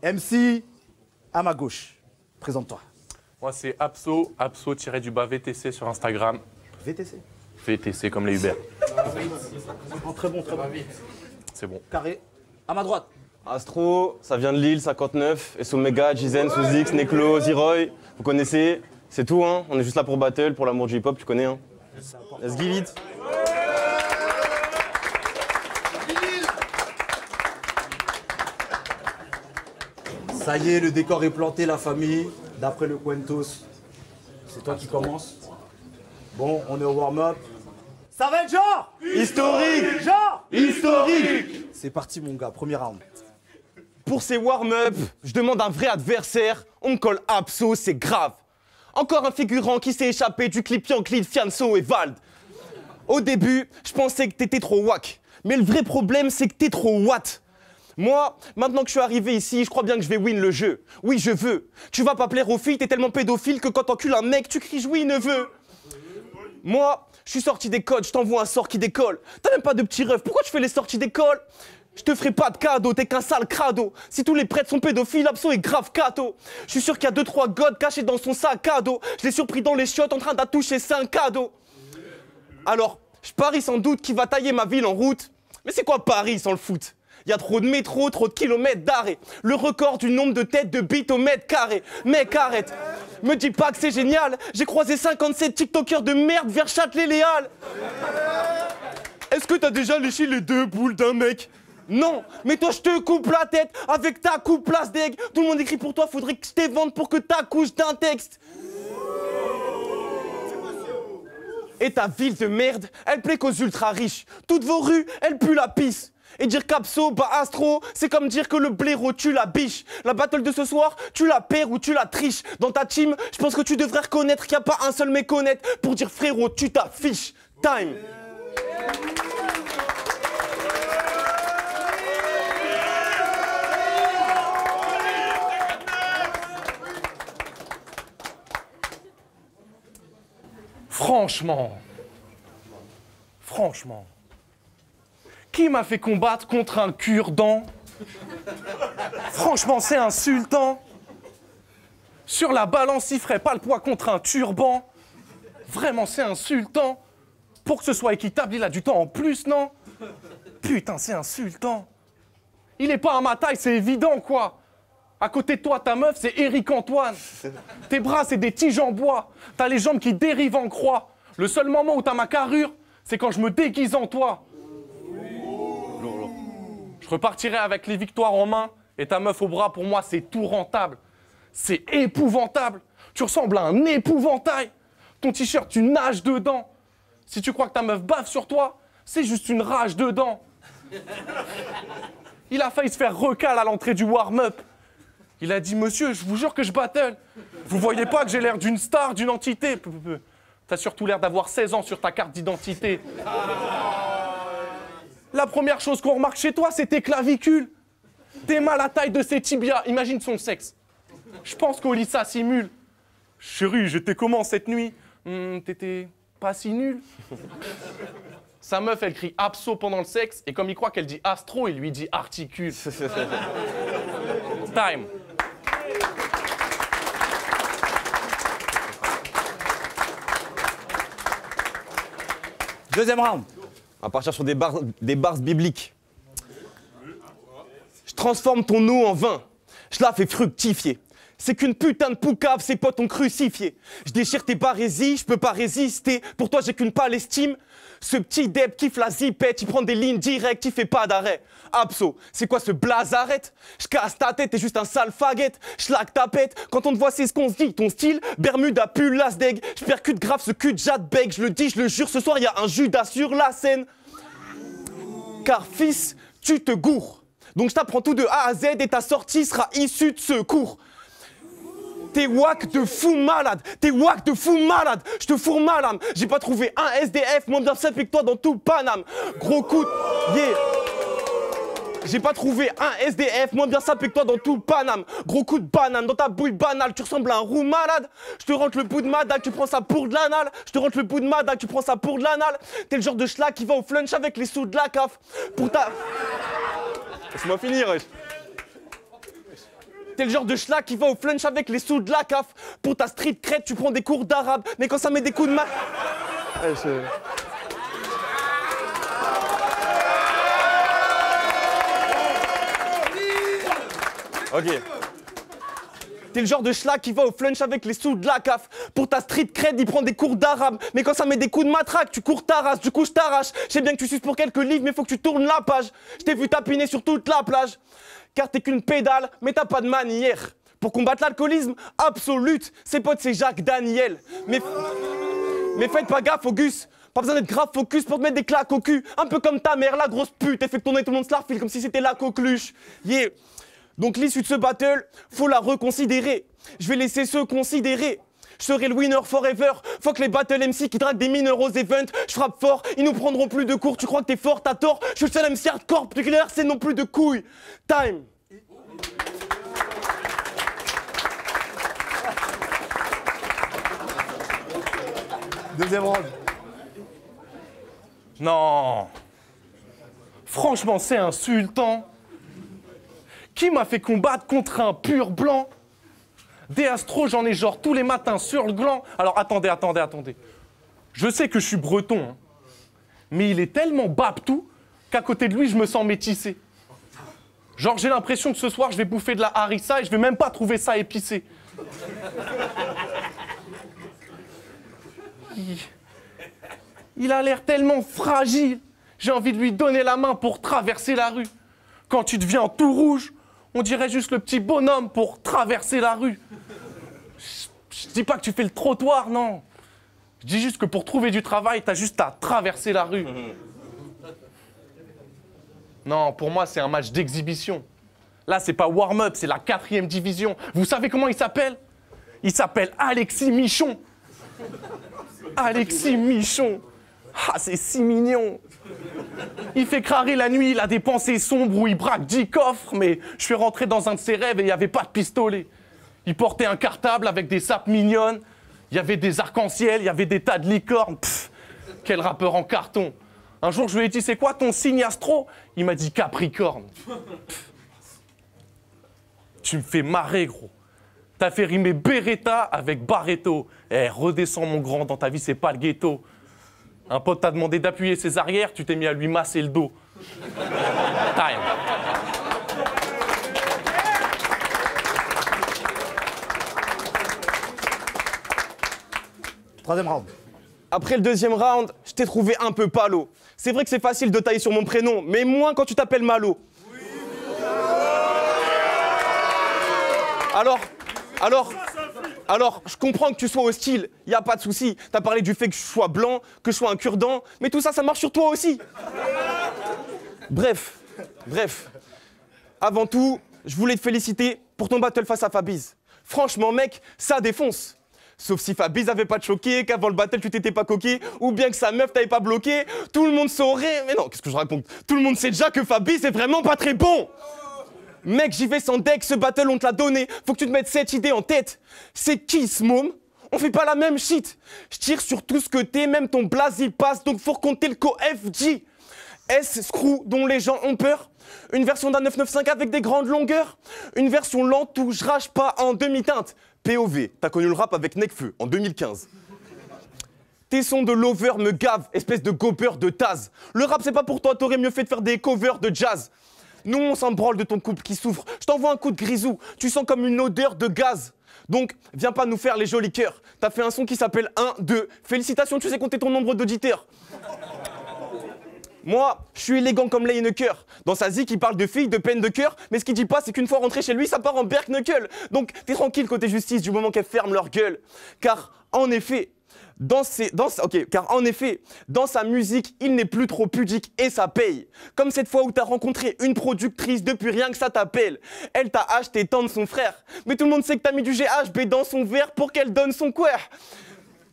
MC, à ma gauche. Présente-toi. Moi, c'est Abso-VTC sur Instagram. VTC. VTC comme les Uber. Oh, très bon, très bon. C'est bon. Carré. À ma droite. Astro, ça vient de Lille, 59. Et Omega, Jizen, Suzix, Neklo, Zeroy. Vous connaissez? C'est tout, hein. On est juste là pour battle, pour l'amour du hip-hop, tu connais, hein. Let's give it. Ça y est, le décor est planté, la famille. D'après le Quentos, c'est toi qui commence. Bon, on est au warm-up. Ça va être genre Historique. Genre Historique. C'est parti, mon gars, premier round. Pour ces warm-up, je demande un vrai adversaire. On me colle Abso, c'est grave. Encore un figurant qui s'est échappé du clip Yankee, Fianso et Vald. Au début, je pensais que t'étais trop wack. Mais le vrai problème, c'est que t'es trop watt. Moi, maintenant que je suis arrivé ici, je crois bien que je vais win le jeu. Oui, je veux. Tu vas pas plaire aux filles, t'es tellement pédophile que quand t'encules un mec, tu cries oui, neveu. Moi, je suis sorti d'école, je t'envoie un sort qui décolle. T'as même pas de petit rêve, pourquoi tu fais les sorties d'école? Je te ferai pas de cadeau, t'es qu'un sale crado. Si tous les prêtres sont pédophiles, Abso est grave cato. Je suis sûr qu'il y a 2-3 godes cachés dans son sac à dos. Je l'ai surpris dans les chiottes en train d'attoucher 5 cadeaux. Alors, je parie sans doute qu'il va tailler ma ville en route. Mais c'est quoi Paris sans le foot? Il y a trop de métro, trop de kilomètres d'arrêt. Le record du nombre de têtes de bits au mètre carré. Mec, arrête. Me dis pas que c'est génial. J'ai croisé 57 TikTokers de merde vers Châtelet-Léal. Est-ce que t'as déjà léché les 2 boules d'un mec? Non, mais toi je te coupe la tête avec ta coupe place d'aigle. Tout le monde écrit pour toi, faudrait que je t'évente pour que t'accouches d'un texte. Et ta ville de merde, elle plaît qu'aux ultra riches. Toutes vos rues, elles puent la pisse. Et dire qu'Abso, bah Astro, c'est comme dire que le blaireau tue la biche. La battle de ce soir, tu la perds ou tu la triches. Dans ta team, je pense que tu devrais reconnaître qu'il n'y a pas un seul méconnaître pour dire frérot, tu t'affiches. Time. Franchement, qui m'a fait combattre contre un cure-dent? Franchement, c'est insultant. Sur la balance, il ferait pas le poids contre un turban. Vraiment, c'est insultant. Pour que ce soit équitable, il a du temps en plus, non? Putain, c'est insultant. Il est pas à ma taille, c'est évident, quoi. À côté de toi, ta meuf, c'est Éric Antoine. Tes bras, c'est des tiges en bois. T'as les jambes qui dérivent en croix. Le seul moment où t'as ma carrure, c'est quand je me déguise en toi. Je repartirai avec les victoires en main et ta meuf au bras, pour moi, c'est tout rentable. C'est épouvantable. Tu ressembles à un épouvantail. Ton t-shirt, tu nages dedans. Si tu crois que ta meuf baffe sur toi, c'est juste une rage dedans. Il a failli se faire recal à l'entrée du warm-up. Il a dit, monsieur, je vous jure que je battle. Vous voyez pas que j'ai l'air d'une star, d'une entité? T'as surtout l'air d'avoir 16 ans sur ta carte d'identité. La première chose qu'on remarque chez toi, c'est tes clavicules. T'es mal à taille de ses tibias. Imagine son sexe. Je pense qu'au lit, ça simule. Chérie, j'étais comment cette nuit? T'étais pas si nul. Sa meuf, elle crie Abso pendant le sexe, et comme il croit qu'elle dit Astro, il lui dit articule. Time. Deuxième round. On va partir sur des bars bibliques. Je transforme ton eau en vin. Je la fais fructifier. C'est qu'une putain de poucave, ses potes ont crucifié. Je déchire tes barésies, je peux pas résister. Pour toi, j'ai qu'une palestime. Ce petit deb kiffe la zipette, il prend des lignes directes, il fait pas d'arrêt. Abso, c'est quoi ce blazarette? Je casse ta tête, t'es juste un sale faguette. Schlag ta pète, quand on te voit, c'est ce qu'on se dit. Ton style, Bermuda, pull, lasdeg. Je percute grave ce cul de Jadbeg. Je le dis, je le jure, ce soir, y a un Judas sur la scène. Car fils, tu te gourres. Donc je t'apprends tout de A à Z et ta sortie sera issue de ce cours. T'es wack de fou malade, t'es wack de fou malade, je te fourre ma lame. J'ai pas trouvé un SDF moins bien sapé que toi dans tout Paname. Gros coup de... Yeah. J'ai pas trouvé un SDF moins bien sapé que toi dans tout Paname. Gros coup de banane dans ta bouille banale, tu ressembles à un roux malade. Je te rentre le bout de ma dague, tu prends ça pour de l'anal. Je te rentre le bout de ma dague, tu prends ça pour de l'anal. T'es le genre de schlag qui va au flunch avec les sous de la CAF. Pour ta... Laisse-moi finir, wesh. T'es le genre de schlag qui va au flunch avec les sous de la CAF. Pour ta street crête, tu prends des cours d'arabe. Mais quand ça met des coups de main... Ok. T'es le genre de schlag qui va au flunch avec les sous de la CAF. Pour ta street cred, il prend des cours d'arabe. Mais quand ça met des coups de matraque, tu cours ta race. Du coup, je t'arrache. Je sais bien que tu suces pour quelques livres, mais faut que tu tournes la page. Je t'ai vu tapiner sur toute la plage. Car t'es qu'une pédale, mais t'as pas de manière. Pour combattre l'alcoolisme, absolute. Ses potes, c'est Jacques Daniel. Mais faites pas gaffe, Auguste. Pas besoin d'être grave focus pour te mettre des claques au cul. Un peu comme ta mère, la grosse pute. Elle fait tourner tout le monde se la refile comme si c'était la coqueluche. Yeah. Donc l'issue de ce battle, faut la reconsidérer. Je vais laisser ceux considérer. Je serai le winner forever. Faut que les battle MC qui draguent des mineurs aux events. Je frappe fort, ils nous prendront plus de cours. Tu crois que t'es fort, t'as tort. Je suis le seul MC hardcore, plus clair, c'est non plus de couilles. Time. Deuxième round. Non. Franchement, c'est insultant. Qui m'a fait combattre contre un pur blanc? Des astros, j'en ai genre tous les matins sur le gland. Alors attendez. Je sais que je suis breton, hein, mais il est tellement babtou qu'à côté de lui, je me sens métissé. Genre, j'ai l'impression que ce soir, je vais bouffer de la harissa et je vais même pas trouver ça épicé. Il a l'air tellement fragile. J'ai envie de lui donner la main pour traverser la rue. Quand tu deviens tout rouge, on dirait juste le petit bonhomme pour traverser la rue. Je dis pas que tu fais le trottoir, non. Je dis juste que pour trouver du travail, t'as juste à traverser la rue. Non, pour moi, c'est un match d'exhibition. Là, c'est pas warm-up, c'est la 4e division. Vous savez comment il s'appelle? Il s'appelle Alexis Michon. Alexis Michon. Ah, c'est si mignon. Il fait crarer la nuit, il a des pensées sombres où il braque 10 coffres, mais je suis rentré dans un de ses rêves et il n'y avait pas de pistolet. Il portait un cartable avec des sapes mignonnes, il y avait des arcs-en-ciel, il y avait des tas de licornes. Pff, quel rappeur en carton. Un jour, je lui ai dit, c'est quoi ton signe astro? Il m'a dit Capricorne. Pff. Tu me fais marrer, gros. T'as fait rimer Beretta avec Barreto. Eh, redescends, mon grand, dans ta vie, c'est pas le ghetto. Un pote t'a demandé d'appuyer ses arrières, tu t'es mis à lui masser le dos. Time. Troisième round. Après le deuxième round, je t'ai trouvé un peu palo. C'est vrai que c'est facile de tailler sur mon prénom, mais moins quand tu t'appelles Malo. Alors, je comprends que tu sois hostile, y a pas de souci. T'as parlé du fait que je sois blanc, que je sois un cure-dent, mais tout ça, ça marche sur toi aussi. Bref. Avant tout, je voulais te féliciter pour ton battle face à Fabiz. Franchement, mec, ça défonce. Sauf si Fabiz avait pas te choqué, qu'avant le battle, tu t'étais pas coqué, ou bien que sa meuf t'avait pas bloqué, tout le monde saurait. Mais non, qu'est-ce que je raconte? Tout le monde sait déjà que Fabiz est vraiment pas très bon. Mec, j'y vais sans deck, ce battle on te l'a donné. Faut que tu te mettes cette idée en tête. C'est qui ce môme? On fait pas la même shit. Je tire sur tout ce que t'es, même ton blaze il passe, donc faut compter le co-FG. S-Screw dont les gens ont peur. Une version d'un 995 avec des grandes longueurs. Une version lente où je rage pas en demi-teinte. POV, t'as connu le rap avec Nekfeu en 2015. Tes sons de lover me gavent, espèce de gober de Taz. Le rap c'est pas pour toi, t'aurais mieux fait de faire des covers de jazz. Nous, on s'en branle de ton couple qui souffre. Je t'envoie un coup de grisou. Tu sens comme une odeur de gaz. Donc, viens pas nous faire les jolis cœurs. T'as fait un son qui s'appelle 1, 2. Félicitations, tu sais compter ton nombre d'auditeurs. Moi, je suis élégant comme Lineker. Dans sa zik, il parle de filles, de peine de cœur. Mais ce qu'il dit pas, c'est qu'une fois rentré chez lui, ça part en berk-knuckle. Donc, t'es tranquille côté justice du moment qu'elles ferment leur gueule. Car, en effet, dans sa musique, il n'est plus trop pudique et ça paye. Comme cette fois où t'as rencontré une productrice, depuis rien que ça t'appelle. Elle t'a acheté tant de son frère. Mais tout le monde sait que t'as mis du GHB dans son verre pour qu'elle donne son queer.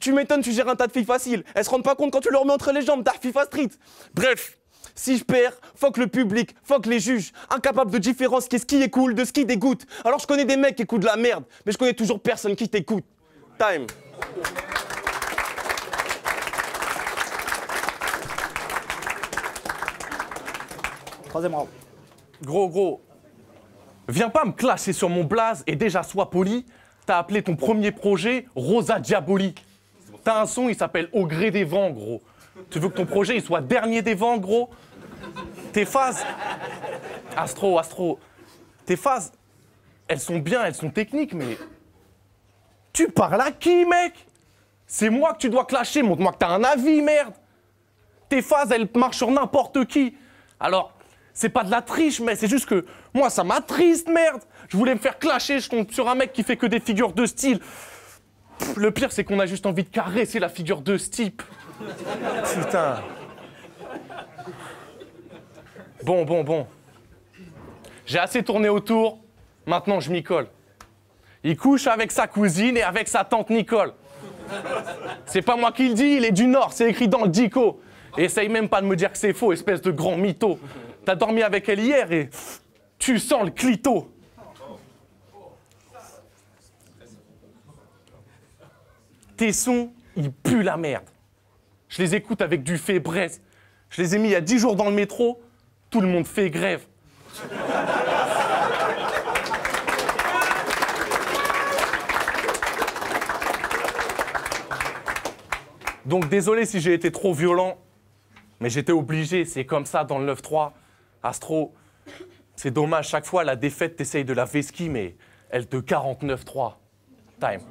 Tu m'étonnes, tu gères un tas de filles faciles. Elles se rendent pas compte quand tu leur mets entre les jambes, t'as FIFA Street. Bref, si je perds, fuck le public, fuck les juges. Incapable de différencier ce qui est cool de ce qui dégoûte. Alors je connais des mecs qui écoutent de la merde, mais je connais toujours personne qui t'écoute. Time. Troisième round. Gros. Viens pas me clasher sur mon blaze et déjà sois poli. T'as appelé ton premier projet Rosa Diaboli. T'as un son, il s'appelle Au gré des vents, gros. Tu veux que ton projet il soit dernier des vents, gros? Tes phases... Astro, tes phases, elles sont bien, elles sont techniques, mais... Tu parles à qui, mec? C'est moi que tu dois clasher, montre-moi que t'as un avis, merde. Tes phases, elles marchent sur n'importe qui. Alors, c'est pas de la triche, mais c'est juste que moi, ça m'attriste, merde. Je voulais me faire clasher, je tombe sur un mec qui fait que des figures de style. Le pire, c'est qu'on a juste envie de caresser la figure de ce type. Putain. Bon. J'ai assez tourné autour, maintenant je m'y colle. Il couche avec sa cousine et avec sa tante Nicole. C'est pas moi qui le dis, il est du Nord, c'est écrit dans le dico. Et essaye même pas de me dire que c'est faux, espèce de grand mytho. T'as dormi avec elle hier et tu sens le clito. Tes sons, ils puent la merde. Je les écoute avec du Fébreze. Je les ai mis il y a 10 jours dans le métro, tout le monde fait grève. Donc désolé si j'ai été trop violent, mais j'étais obligé, c'est comme ça dans le 9-3. Astro, c'est dommage, chaque fois la défaite, t'essayes de la vesquille, mais elle te 49-3. Time.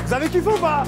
Vous avez kiffé ou pas?